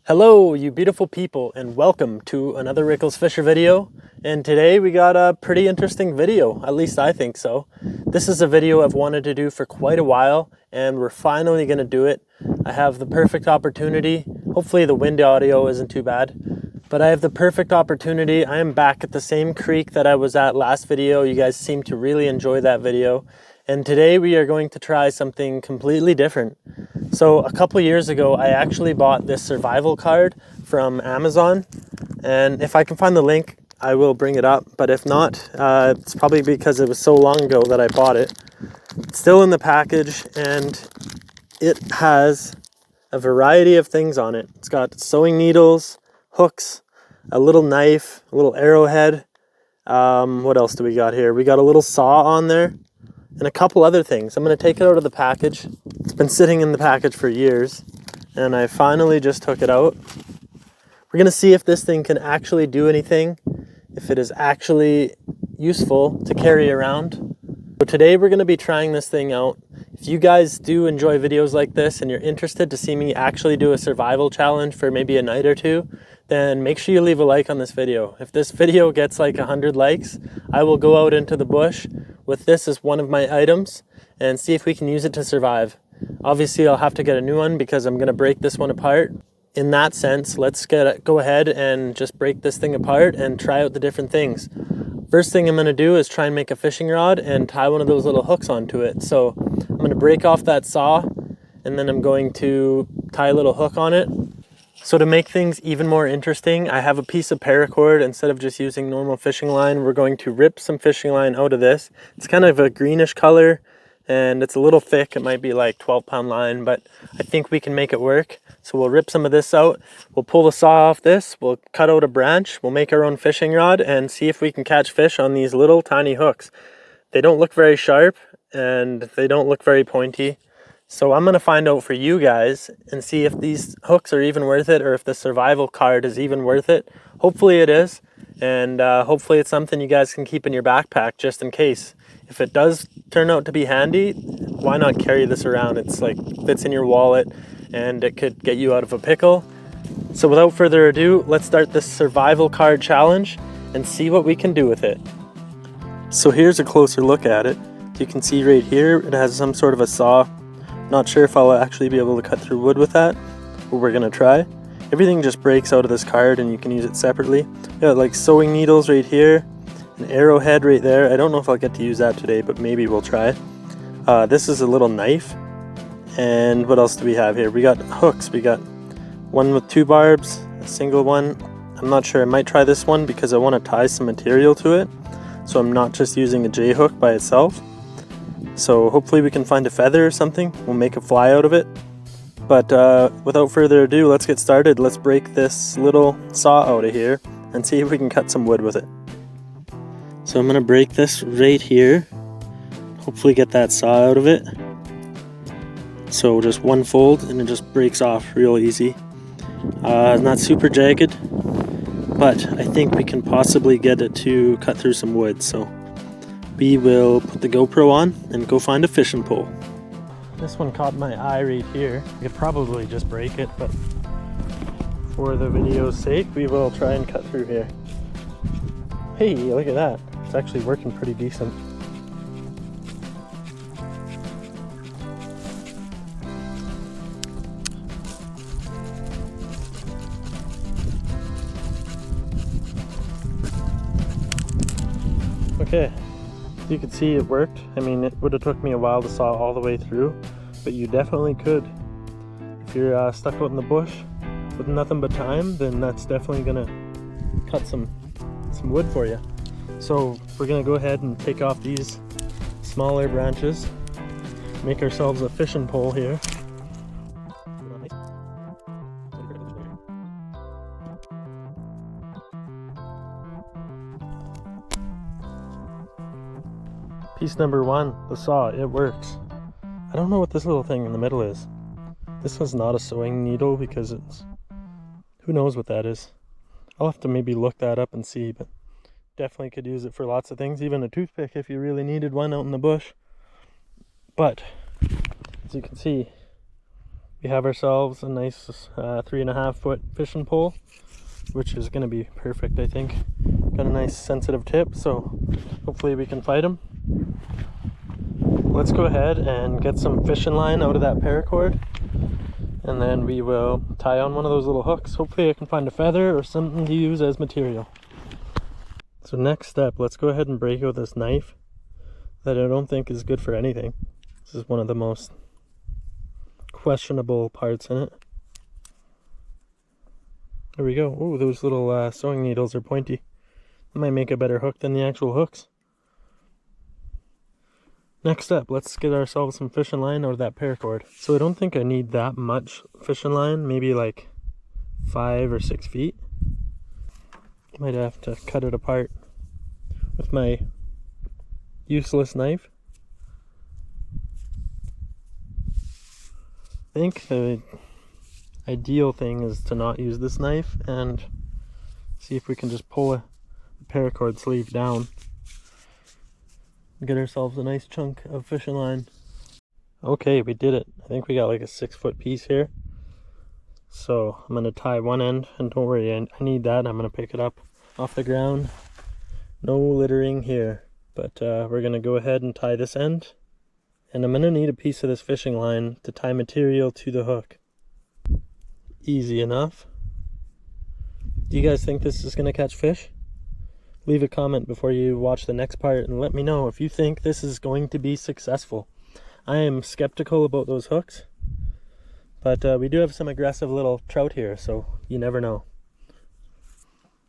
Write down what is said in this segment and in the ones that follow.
Hello, you beautiful people, and welcome to another Rickles Fisher video. And today we got a pretty interesting video, at least I think so. This is a video I've wanted to do for quite a while, and we're finally going to do it. I have the perfect opportunity. Hopefully the wind audio isn't too bad, but I have the perfect opportunity. I am back at the same creek that I was at last video. You guys seem to really enjoy that video. And today we are going to try something completely different. So a couple years ago, I actually bought this survival card from Amazon. And if I can find the link, I will bring it up. But if not, it's probably because it was so long ago that I bought it. It's still in the package, and it has a variety of things on it. It's got sewing needles, hooks, a little knife, a little arrowhead. What else do we got here? We got a little saw on there, and a couple other things. I'm going to take it out of the package. It's been sitting in the package for years, and I finally just took it out. We're going to see if this thing can actually do anything, if it is actually useful to carry around. So today we're going to be trying this thing out. If you guys do enjoy videos like this and you're interested to see me actually do a survival challenge for maybe a night or two, then make sure you leave a like on this video. If this video gets like 100 likes, I will go out into the bush with this as one of my items and see if we can use it to survive. Obviously, I'll have to get a new one because I'm going to break this one apart. In that sense, let's go ahead and just break this thing apart and try out the different things. First thing I'm going to do is try and make a fishing rod and tie one of those little hooks onto it. So I'm going to break off that saw, and then I'm going to tie a little hook on it. So to make things even more interesting, I have a piece of paracord. Instead of just using normal fishing line, we're going to rip some fishing line out of this. It's kind of a greenish color, and it's a little thick. It might be like 12-pound line, but I think we can make it work. So we'll rip some of this out. We'll pull the saw off this. We'll cut out a branch. We'll make our own fishing rod and see if we can catch fish on these little tiny hooks. They don't look very sharp, and they don't look very pointy. So I'm going to find out for you guys and see if these hooks are even worth it, or if the survival card is even worth it. Hopefully it is, and hopefully it's something you guys can keep in your backpack just in case. If it does turn out to be handy, why not carry this around? It's like fits in your wallet, and it could get you out of a pickle. So without further ado, let's start this survival card challenge and see what we can do with it. So here's a closer look at it. You can see right here, it has some sort of a saw. Not sure if I'll actually be able to cut through wood with that, but we're gonna try. Everything just breaks out of this card and you can use it separately. Got like sewing needles right here, an arrowhead right there. I don't know if I'll get to use that today, but maybe we'll try. This is a little knife. And what else do we have here? We got hooks. We got one with 2 barbs, a single one. I'm not sure. I might try this one because I want to tie some material to it, so I'm not just using a J hook by itself. So hopefully we can find a feather or something. We'll make a fly out of it. But without further ado, let's get started. Let's break this little saw out of here and see if we can cut some wood with it. So I'm going to break this right here. Hopefully get that saw out of it. So just one fold and it just breaks off real easy. Not super jagged, but I think we can possibly get it to cut through some wood. So we will put the GoPro on and go find a fishing pole. This one caught my eye right here. I could probably just break it, but for the video's sake, we will try and cut through here. Hey, look at that. It's actually working pretty decent. Okay. You could see it worked. I mean, it would have took me a while to saw all the way through, but you definitely could. If you're stuck out in the bush with nothing but time, then that's definitely gonna cut some wood for you. So we're gonna go ahead and take off these smaller branches, make ourselves a fishing pole here. Piece number 1, the saw, it works. I don't know what this little thing in the middle is. This was not a sewing needle because it's... who knows what that is. I'll have to maybe look that up and see, but definitely could use it for lots of things, even a toothpick if you really needed one out in the bush. But, as you can see, we We have ourselves a nice 3.5 foot fishing pole, which is going to be perfect, I think. Got a nice sensitive tip, so hopefully we can fight them. Let's go ahead and get some fishing line out of that paracord, and then we will tie on one of those little hooks. Hopefully I can find a feather or something to use as material. So next step, let's go ahead and break out this knife that I don't think is good for anything. This is one of the most questionable parts in it. There we go. Oh, those little sewing needles are pointy. That might make a better hook than the actual hooks. Next up, let's get ourselves some fishing line out of that paracord. So I don't think I need that much fishing line, maybe like 5 or 6 feet. Might have to cut it apart with my useless knife. I think the ideal thing is to not use this knife and see if we can just pull a paracord sleeve down and get ourselves a nice chunk of fishing line. Okay, we did it. I think we got like a 6 foot piece here. So I'm going to tie one end, and don't worry, I need that. I'm going to pick it up off the ground. No littering here, but we're going to go ahead and tie this end. And I'm going to need a piece of this fishing line to tie material to the hook. Easy enough. Do you guys think this is going to catch fish? Leave a comment before you watch the next part and let me know if you think this is going to be successful. I am skeptical about those hooks, but we do have some aggressive little trout here, so you never know.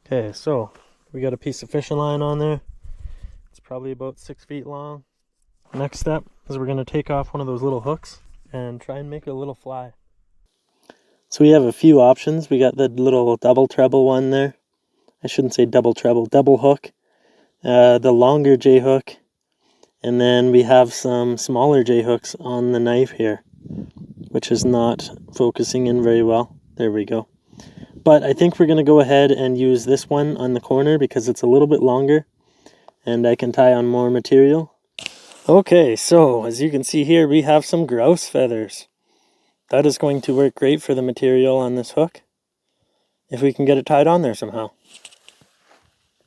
Okay, so we got a piece of fishing line on there. It's probably about 6 feet long. Next step is we're going to take off one of those little hooks and try and make a little fly. So we have a few options. We got the little double treble one there. I shouldn't say double treble, double hook. The longer J hook. And then we have some smaller J hooks on the knife here, which is not focusing in very well. There we go. But I think we're going to go ahead and use this one on the corner because it's a little bit longer and I can tie on more material. Okay, so as you can see here, we have some grouse feathers. That is going to work great for the material on this hook, if we can get it tied on there somehow.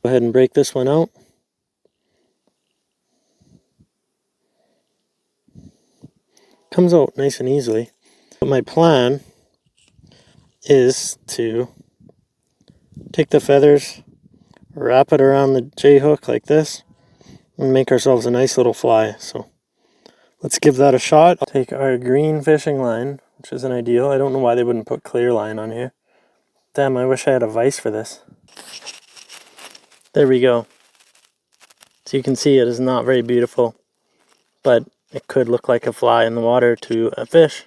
Go ahead and break this one out. Comes out nice and easily. But my plan is to take the feathers, wrap it around the J hook like this, and make ourselves a nice little fly. So let's give that a shot. I'll take our green fishing line, which isn't ideal. I don't know why they wouldn't put clear line on here. Damn, I wish I had a vise for this. There we go. So you can see it is not very beautiful, but it could look like a fly in the water to a fish.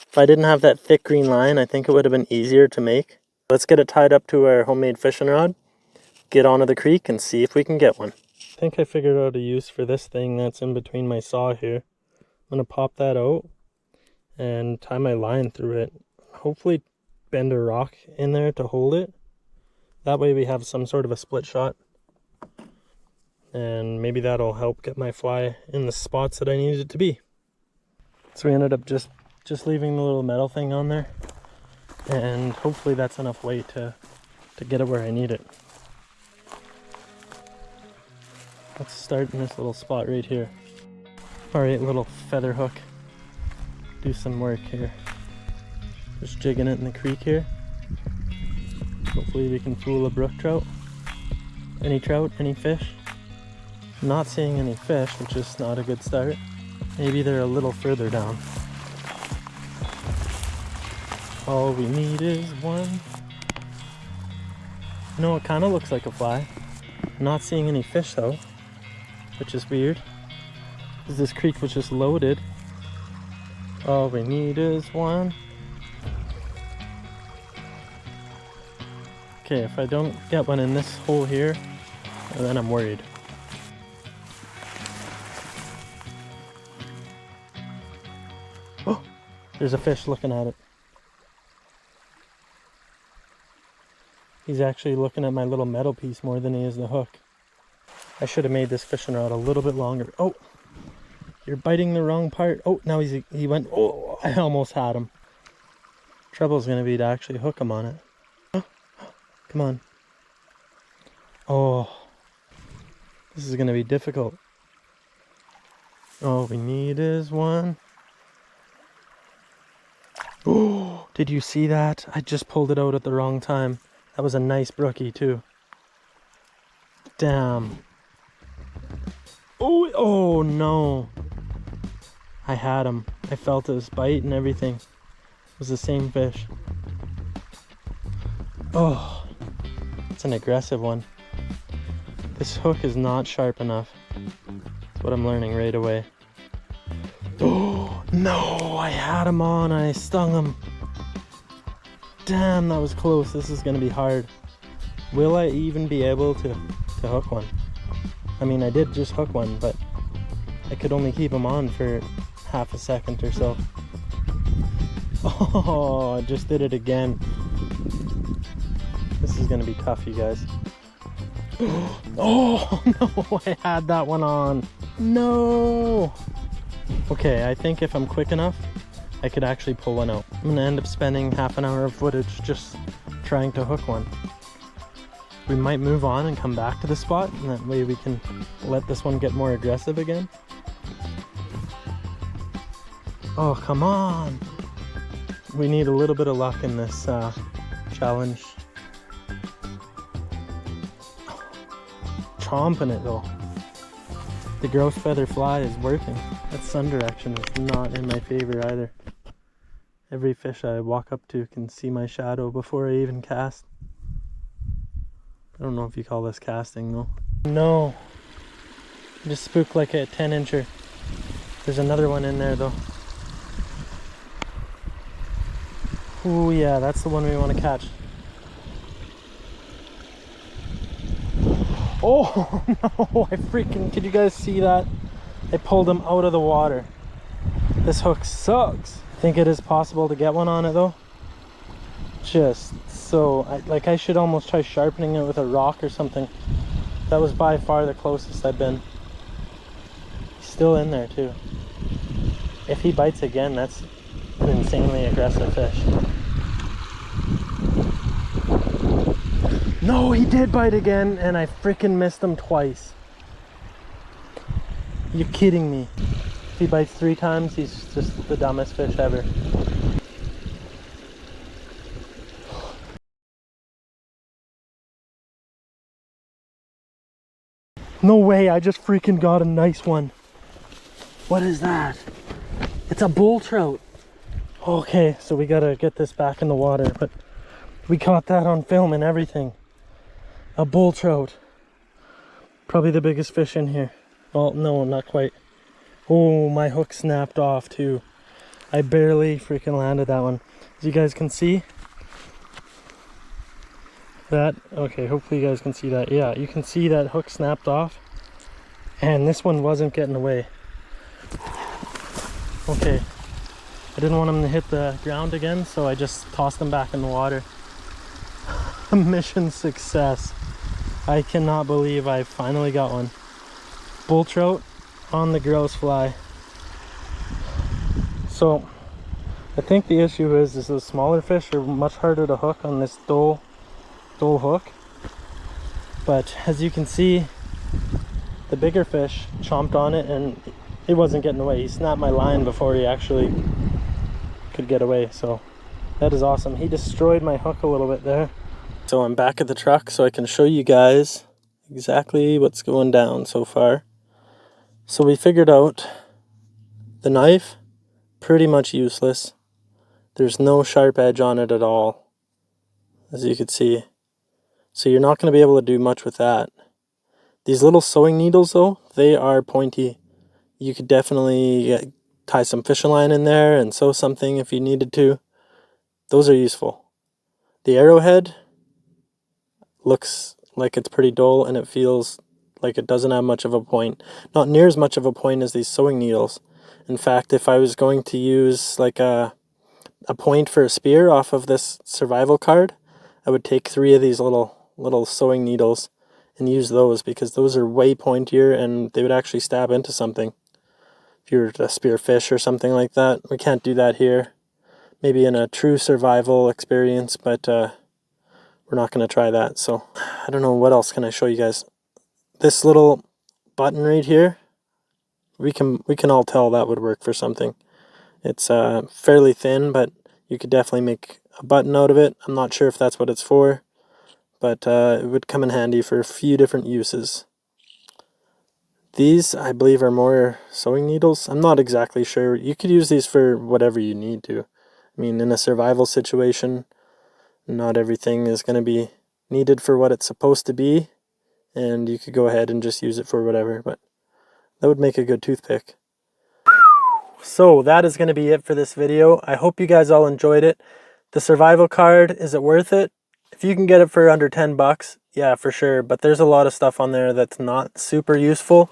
If I didn't have that thick green line, I think it would have been easier to make. Let's get it tied up to our homemade fishing rod, get onto the creek, and see if we can get one. I think I figured out a use for this thing that's in between my saw here. I'm going to pop that out and tie my line through it. Hopefully bend a rock in there to hold it. That way we have some sort of a split shot. And maybe that'll help get my fly in the spots that I need it to be. So we ended up just leaving the little metal thing on there. And hopefully that's enough weight to get it where I need it. Let's start in this little spot right here. Alright, little feather hook. Do some work here. Just jigging it in the creek here. Hopefully we can fool a brook trout. Any trout, any fish? Not seeing any fish, which is not a good start. Maybe they're a little further down. All we need is one. No, it kind of looks like a fly. Not seeing any fish though, which is weird, because this creek was just loaded. All we need is one. Okay, if I don't get one in this hole here, then I'm worried. Oh, there's a fish looking at it. He's actually looking at my little metal piece more than he is the hook. I should have made this fishing rod a little bit longer. Oh, you're biting the wrong part. Oh, now he went. Oh, I almost had him. Trouble's gonna be to actually hook them on it. Come on. Oh, this is gonna be difficult. All we need is one. Oh, did you see that? I just pulled it out at the wrong time. That was a nice brookie too. Damn. Oh no. I had him. I felt his bite and everything. It was the same fish. Oh, it's an aggressive one. This hook is not sharp enough. That's what I'm learning right away. Oh no, I had him on and I stung him. Damn, that was close. This is gonna be hard. Will I even be able to hook one? I mean, I did just hook one, but I could only keep him on for half a second or so. Oh, I just did it again. This is gonna be tough, you guys. Oh no, I had that one on. No. Okay, I think if I'm quick enough, I could actually pull one out. I'm gonna end up spending half an hour of footage just trying to hook one. We might move on and come back to the spot, and that way we can let this one get more aggressive again. Oh, come on. We need a little bit of luck in this challenge. Chomping it though. The grouse feather fly is working. That sun direction is not in my favor either. Every fish I walk up to can see my shadow before I even cast. I don't know if you call this casting though. No. I just spooked like a 10-incher. There's another one in there though. Oh yeah, that's the one we want to catch. Oh no, I freaking, could you guys see that? I pulled him out of the water. This hook sucks. I think it is possible to get one on it though. Just so, I should almost try sharpening it with a rock or something. That was by far the closest I've been. He's still in there too. If he bites again, that's an insanely aggressive fish. No, he did bite again, and I freaking missed him twice. You're kidding me. If he bites 3 times, he's just the dumbest fish ever. No way, I just freaking got a nice one. What is that? It's a bull trout. Okay, so we gotta get this back in the water, but we caught that on film and everything. A bull trout. Probably the biggest fish in here. Well, no, not quite. Oh, my hook snapped off too. I barely freaking landed that one. As you guys can see that, okay, hopefully you guys can see that. Yeah, you can see that hook snapped off, and this one wasn't getting away. Okay, I didn't want him to hit the ground again, so I just tossed him back in the water. Mission success. I cannot believe I finally got one. Bull trout on the grouse fly. So I think the issue is the smaller fish are much harder to hook on this dull hook. But as you can see, the bigger fish chomped on it and it wasn't getting away. He snapped my line before he actually could get away. So that is awesome. He destroyed my hook a little bit there. So I'm back at the truck so I can show you guys exactly what's going down so far. So we figured out the knife, pretty much useless. There's no sharp edge on it at all, as you can see. So you're not going to be able to do much with that. These little sewing needles though, they are pointy. You could definitely tie some fishing line in there and sew something if you needed to. Those are useful. The arrowhead looks like it's pretty dull and it feels like it doesn't have much of a point. Not near as much of a point as these sewing needles. In fact, if I was going to use like a point for a spear off of this survival card, I would take 3 of these little sewing needles and use those, because those are way pointier and they would actually stab into something. If you were to spear fish or something like that. We can't do that here. maybe in a true survival experience, but we're not going to try that. So I don't know, what else can I show you guys. This little button right here, we can all tell that would work for something. It's fairly thin, but you could definitely make a button out of it. I'm not sure if that's what it's for, but it would come in handy for a few different uses. These, I believe, are more sewing needles. I'm not exactly sure. You could use these for whatever you need to. I mean, in a survival situation, not everything is going to be needed for what it's supposed to be, and you could go ahead and just use it for whatever, but that would make a good toothpick. So that is going to be it for this video. I hope you guys all enjoyed it. The survival card, is it worth it? If you can get it for under 10 bucks, yeah, for sure. But there's a lot of stuff on there that's not super useful.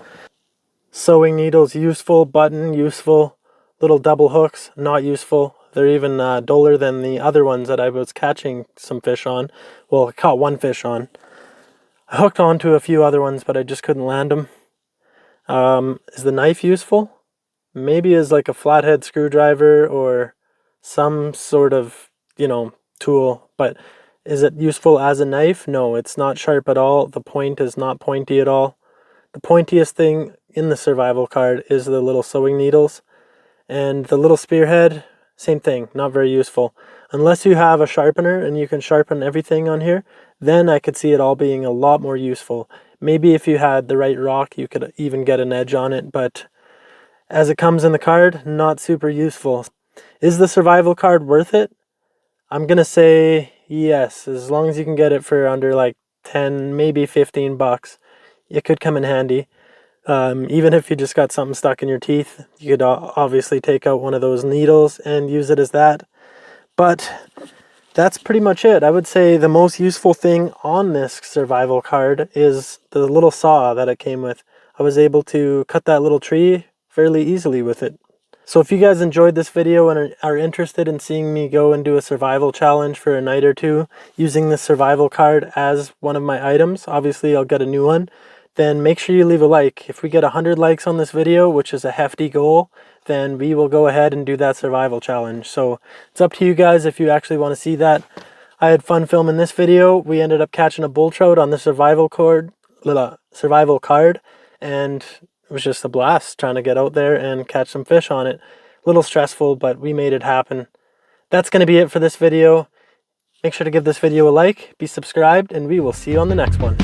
Sewing needles, useful. Button, useful. Little double hooks, not useful. They're even duller than the other ones that I was catching some fish on. Well, I caught one fish on. I hooked onto a few other ones, but I just couldn't land them. Is the knife useful? Maybe as like a flathead screwdriver or some sort of, tool, but is it useful as a knife? No, it's not sharp at all. The point is not pointy at all. The pointiest thing in the survival card is the little sewing needles, and the little spearhead, same thing, not very useful. Unless you have a sharpener and you can sharpen everything on here, then I could see it all being a lot more useful. Maybe if you had the right rock, you could even get an edge on it, but as it comes in the card, not super useful. Is the survival card worth it? I'm gonna say yes, as long as you can get it for under like 10, maybe 15 bucks. It could come in handy. Even if you just got something stuck in your teeth, you could obviously take out one of those needles and use it as that. But that's pretty much it. I would say the most useful thing on this survival card is the little saw that it came with. I was able to cut that little tree fairly easily with it. So if you guys enjoyed this video and are interested in seeing me go and do a survival challenge for a night or two using the survival card as one of my items, obviously I'll get a new one, then make sure you leave a like. If we get 100 likes on this video, which is a hefty goal, then we will go ahead and do that survival challenge. So it's up to you guys if you actually want to see that. I had fun filming this video. We ended up catching a bull trout on the survival card, and it was just a blast trying to get out there and catch some fish on it. A little stressful, but we made it happen. That's going to be it for this video. Make sure to give this video a like, be subscribed, and we will see you on the next one.